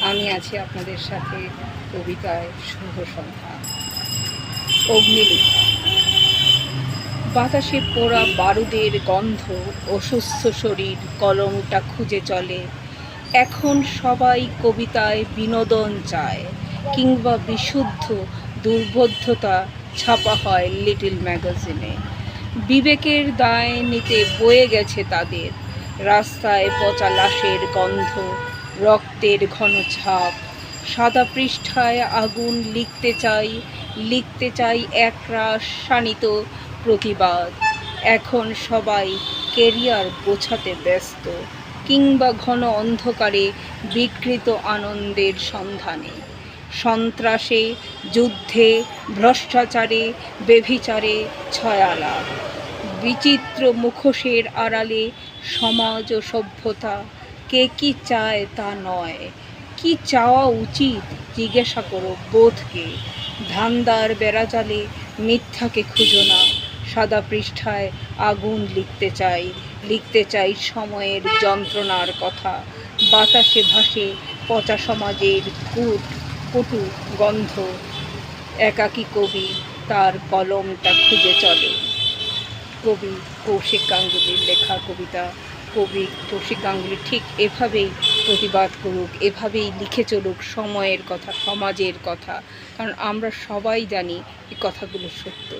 আমি আছি আপনাদের সাথে কবিতায় শুভ সন্ধ্যা। অগ্নিলিখা। বাতাসে পোড়া বারুদের গন্ধ, অসুস্থ শরীর কলমটা খুঁজে চলে। এখন সবাই কবিতায় বিনোদন চায়, কিংবা বিশুদ্ধ দুর্বোধ্যতা ছাপা হয় লিটল ম্যাগাজিনে। বিবেকের দায় নিতে বয়ে গেছে তাদের, রাস্তায় পচা লাশের গন্ধ, রক্তের ঘন ছাপ। সাদা পৃষ্ঠায় আগুন লিখতে চাই একরাশ শানিত প্রতিবাদ। এখন সবাই কেরিয়ার গোছাতে ব্যস্ত, কিংবা ঘন অন্ধকারে বিকৃত আনন্দের সন্ধানে। সন্ত্রাসে, যুদ্ধে, ভ্রষ্টাচারে, বেভিচারে ছয়ালাভ। বিচিত্র মুখোশের আড়ালে সমাজ ও সভ্যতা। কে কি চায় তা নয়, কি চাওয়া উচিত জিজ্ঞাসা করো বোধকে। ধান্দার বেড়াজালে মিথ্যাকে খুঁজো না। সাদা পৃষ্ঠায় আগুন লিখতে চাই সময়ের যন্ত্রণার কথা। বাতাসে ভাসে পচা সমাজের কটু গন্ধ। একাকী কবি তার কলমটা খুঁজে চলে। কবি কৌশিক গাঙ্গুলির লেখা কবিতা। কবি কৌশিক গাঙ্গুলি ঠিক এভাবেই প্রতিবাদ করুক, এভাবেই লিখে চলুক সময়ের কথা, সমাজের কথা, কারণ আমরা সবাই জানি এই কথাগুলো সত্য।